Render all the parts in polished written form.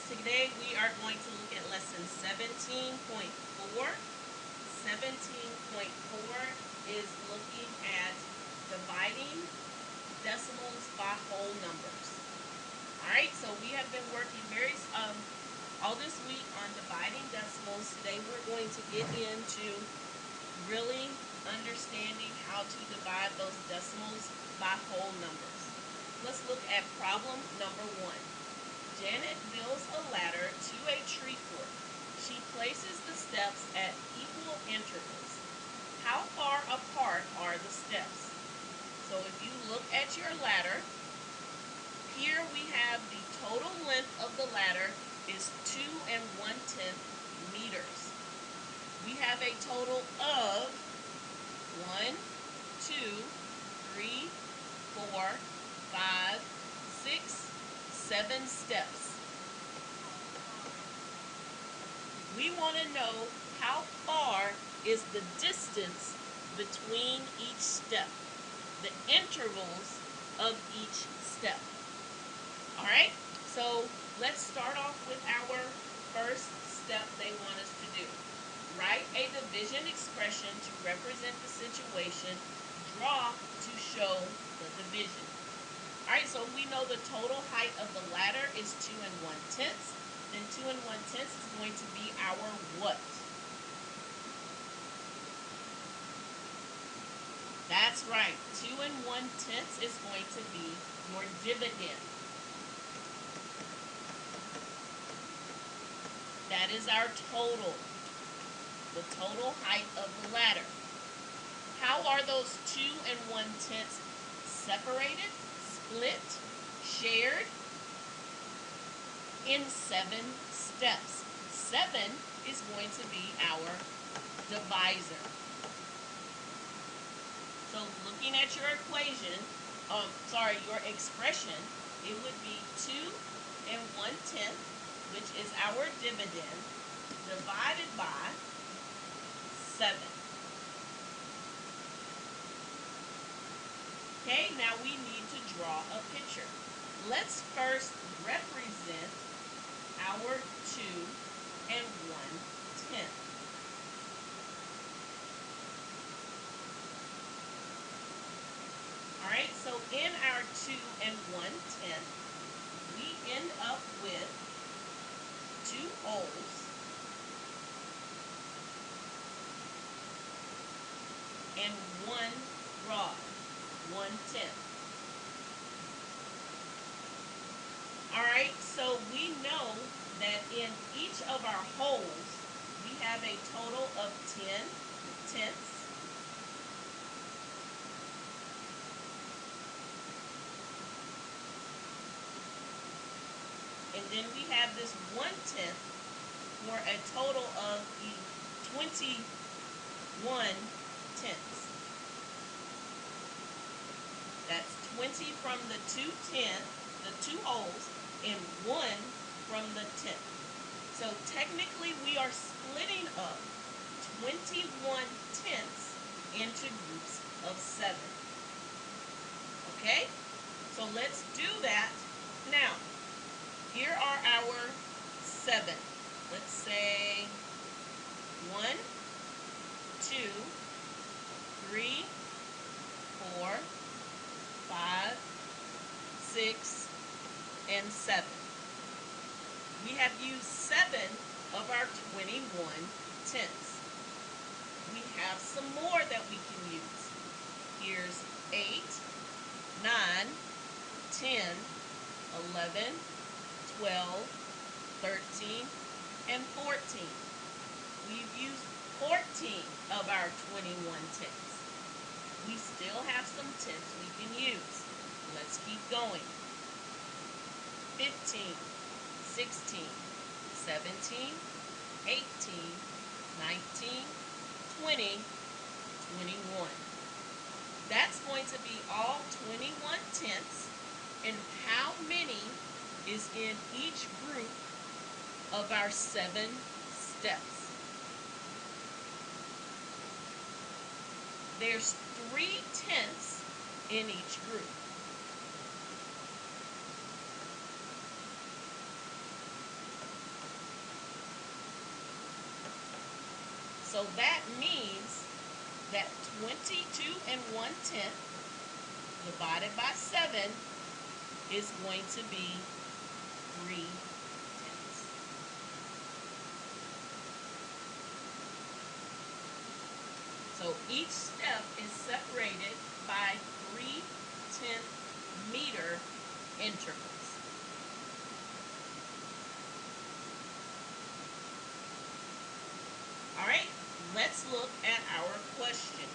Today we are going to look at lesson 17.4. 17.4 is looking at dividing decimals by whole numbers. Alright, so we have been working all this week on dividing decimals. Today we're going to get into really understanding how to divide those decimals by whole numbers. Let's look at problem number 1. Janet builds a ladder to a tree fort. She places the steps at equal intervals. How far apart are the steps? So if you look at your ladder, here we have the total length of the ladder is 2 1/10 meters. We have a total of 1, 2, 3, 4, 5, 6, 7 steps. We want to know how far is the distance between each step, the intervals of each step. Alright, so let's start off with our first step they want us to do. Write a division expression to represent the situation. Draw to show the division. Alright, so we know the total height of the ladder is 2 1/10. Then 2 1/10 is going to be our what? That's right. 2 1/10 is going to be your dividend. That is our total. The total height of the ladder. How are those 2 1/10 separated? Split, shared in 7 steps. 7 is going to be our divisor. So looking at your equation, your expression, it would be 2 1/10, which is our dividend, divided by 7. Okay, now we need to draw a picture. Let's first represent our 2 1/10. Alright, so in our 2 1/10, we end up with 2 holes and 1 rod. 1/10. Alright, so we know that in each of our holes, we have a total of 10 tenths. And then we have this 1/10 for a total of 21 tenths. That's 20 from the 2 holes, and 1 from the 10th. So technically we are splitting up 21 tenths into groups of 7. Okay? So let's do that now. Here are our 7. Let's say 1, 2, 3, 4, 5, 6, and 7. We have used 7 of our 21 tenths. We have some more that we can use. Here's 8, 9, 10, 11, 12, 13, and 14. We've used 14 of our 21 tenths. We still have some tenths we can use. Let's keep going. 15, 16, 17, 18, 19, 20, 21. That's going to be all 21 tenths. And how many is in each group of our 7 steps? There's 3 tenths in each group. So that means that 22 1/10 divided by 7 is going to be 3/10. So each step is separated by 3/10 meter intervals. All right, let's look at our questions.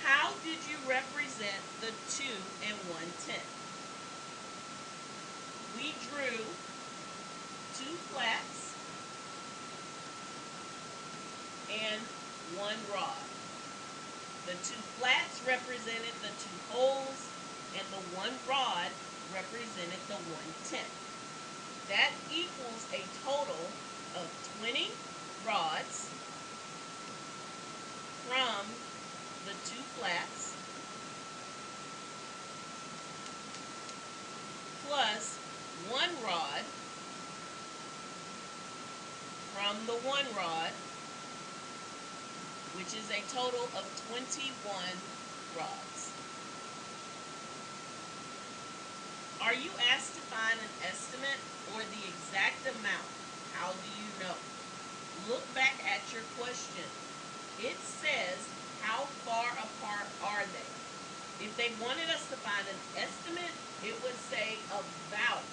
How did you represent the 2 1/10? We drew 2 flats and 1 rod. The 2 flats represented the 2 holes, and the 1 rod represented the 1/10. That equals a total of 20 rods from the 2 flats plus 1 rod from the 1 rod, which is a total of 21 rods. Are you asked to find an estimate or the exact amount? How do you know? Look back at your question. It says, how far apart are they? If they wanted us to find an estimate, it would say about.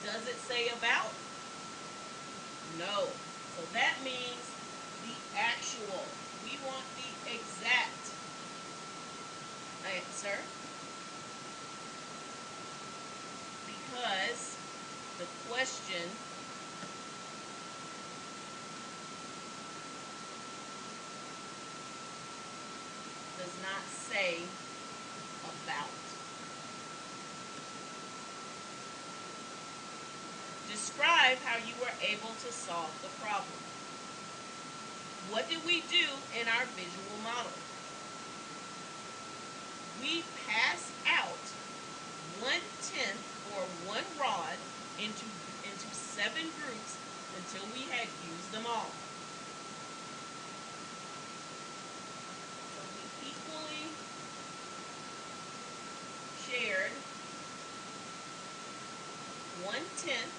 Does it say about? No. So that means the actual. We want the exact answer because the question does not say about. Describe how you were able to solve the problem. What did we do in our visual model? We passed out 1/10 or 1 rod into 7 groups until we had used them all. So we equally shared 1/10,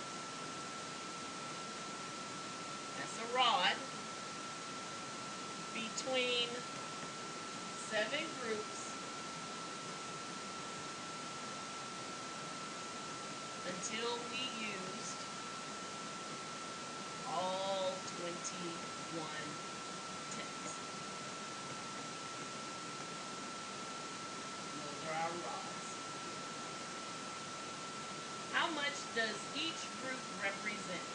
that's a rod, between 7 groups until we used all 21 tenths. Those are our rods. How much does each group represent?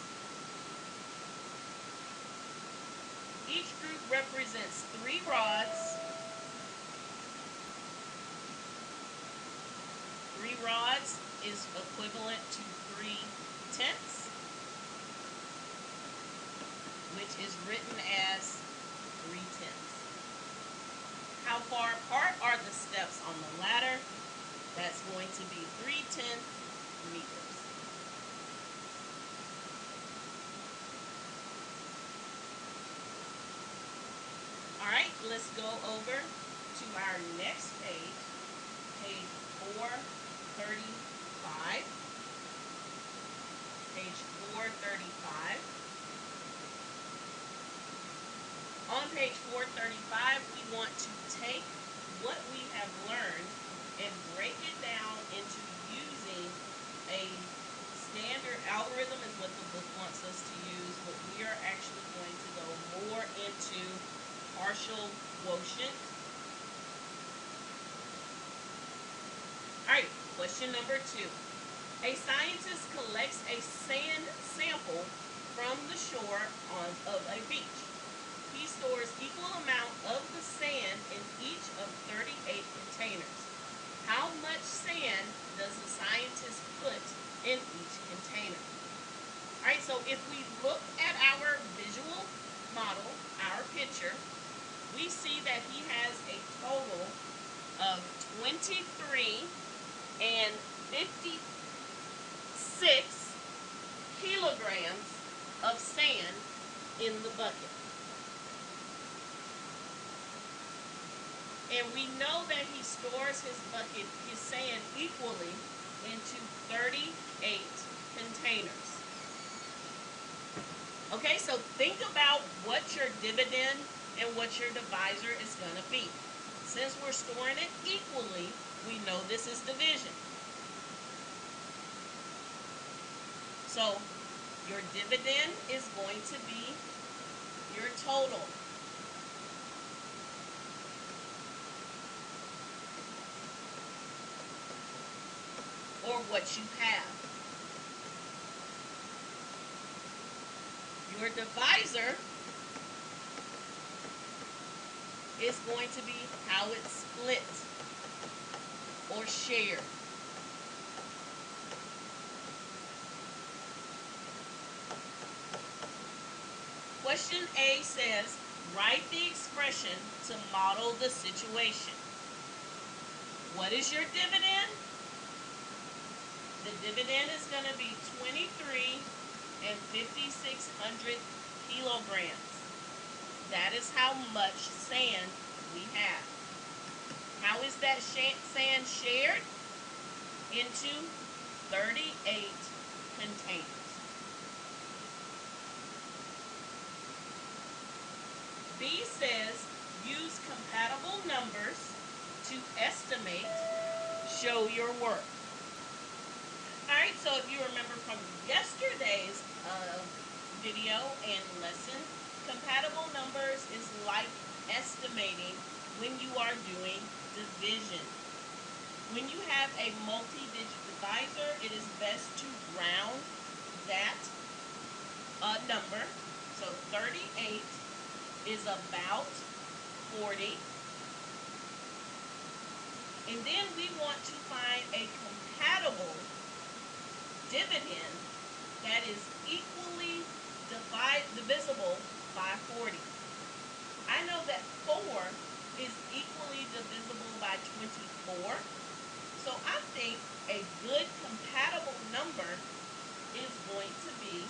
Each group represents 3 rods. 3 rods is equivalent to 3/10, which is written as 3/10. How far apart are the steps on the ladder? That's going to be 3/10 meters. All right, let's go over to our next page, page 435. Page 435. On page 435, we want to take what we have learned and break it down into using a standard algorithm is what the book wants us to use, but we are actually going to go more into partial quotient. All right, question number 2. A scientist collects a sand sample from the shore of a beach. He stores equal amount of the sand in each of 38 containers. How much sand does the scientist put in each container? All right, so if we look at our visual model, our picture, we see that he has a total of 23 and 57 kilograms of sand in the bucket. And we know that he stores his sand equally into 38 containers. Okay, so think about what your dividend and what your divisor is going to be. Since we're storing it equally, we know this is division. So your dividend is going to be your total. Or what you have. Your divisor is going to be how it's split or shared. Question A says, write the expression to model the situation. What is your dividend? The dividend is going to be 23 and 5,600 kilograms. That is how much sand we have. How is that sand shared? Into 38 containers. B says, use compatible numbers to estimate, show your work. Alright, so if you remember from yesterday's video and lesson, compatible numbers is like estimating when you are doing division. When you have a multi-digit divisor, it is best to round that number. So 38 is about 40. And then we want to find a compatible dividend that is equally divisible by 40. I know that 4 is equally divisible by 24. So I think a good compatible number is going to be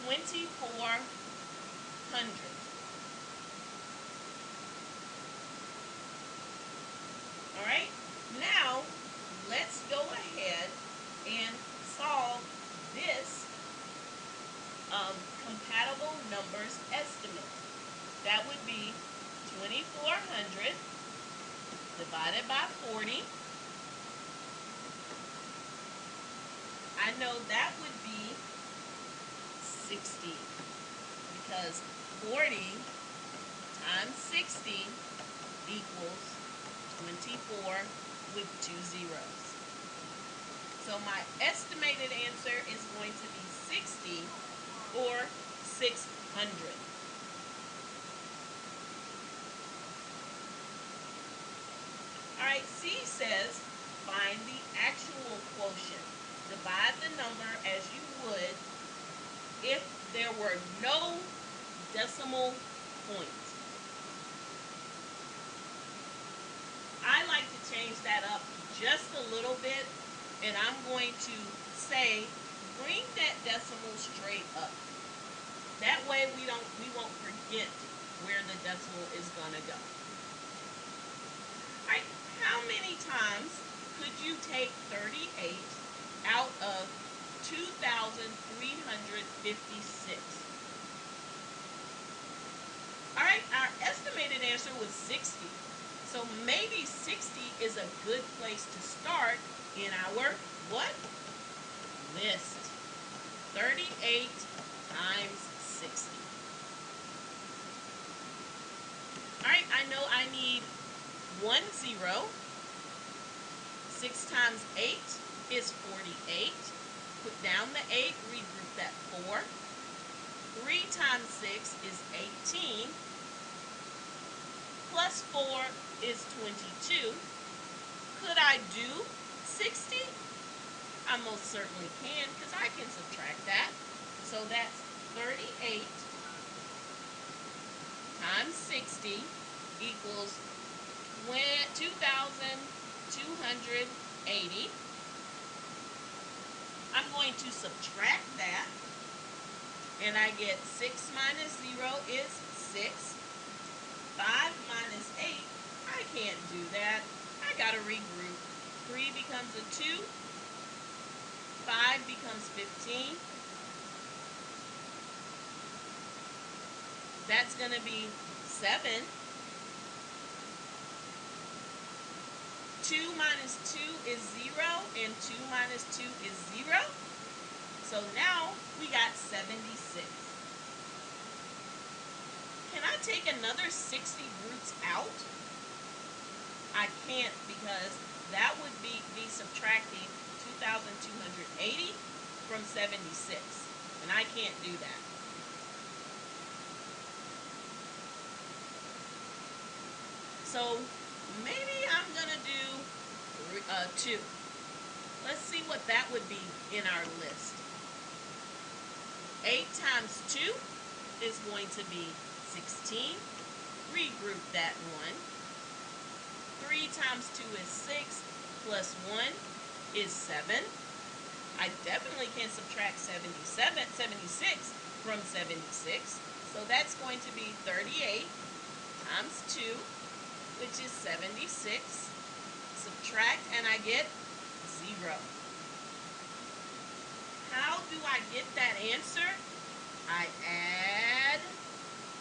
2,400. Alright, now let's go ahead and solve this compatible numbers estimate. That would be 2,400 divided by 40. I know that would be 60 because 40 times 60 equals 24 with 2 zeros. So my estimated answer is going to be 60 or 600. Alright, C says find the actual quotient. Divide the number as you would if there were no decimal points. I like to change that up just a little bit, and I'm going to say bring that decimal straight up. That way we won't forget where the decimal is gonna go. Alright, how many times could you take 38 out of 2,356? Alright, our estimated answer was 60. So maybe 60 is a good place to start in our what? List. 38 times 60. Alright, I know I need 1 0. 6 times 8 is 48. Put down the 8, regroup that 4. 3 times 6 is 18. Plus 4 is 22. Could I do 60? I most certainly can, because I can subtract that. So that's 38 times 60 equals 2,280. I'm going to subtract that, and I get 6 minus 0 is 6. 5 minus 8, I can't do that. I gotta regroup. 3 becomes a 2. 5 becomes 15. That's gonna be 7. 2 minus 2 is 0, and 2 minus 2 is 0. So now we got 76. Can I take another 60 roots out? I can't, because that would be subtracting 2,280 from 76. And I can't do that. So maybe I'm going to do 2. Let's see what that would be in our list. 8 times 2 is going to be 16. Regroup that 1. 3 times 2 is 6, plus 1 is 7. I definitely can subtract 76 from 76. So that's going to be 38 times 2, which is 76. Subtract, and I get 0. How do I get that answer? I add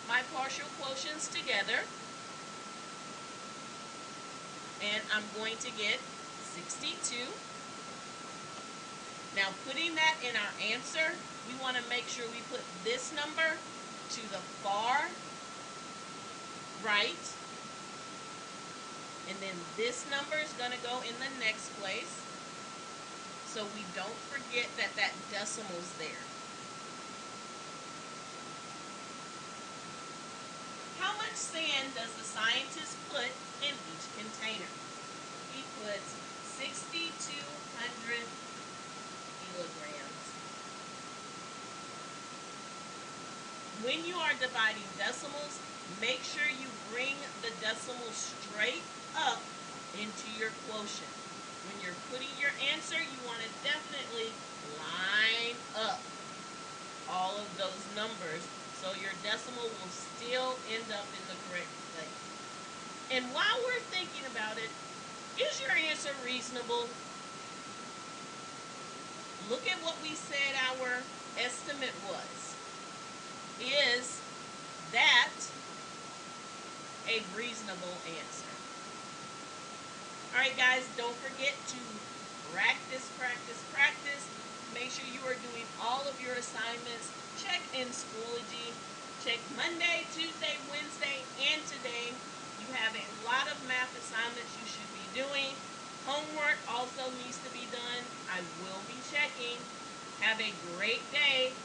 my partial quotients together, and I'm going to get 62. Now, putting that in our answer, we want to make sure we put this number to the far right, and then this number is going to go in the next place, so we don't forget that that decimal's there. How much sand does the scientist put in each container? He puts 6,200 kilograms. When you are dividing decimals, make sure you bring the decimal straight up into your quotient. When you're putting your answer, you want to definitely line up all of those numbers so your decimal will still end up in the correct place. And while we're thinking about it, is your answer reasonable? Look at what we said our estimate was. Is that a reasonable answer? All right, guys, don't forget to practice, practice, practice. Make sure you are doing all of your assignments. Check in Schoology. Check Monday, Tuesday, Wednesday, and today. You have a lot of math assignments you should be doing. Homework also needs to be done. I will be checking. Have a great day.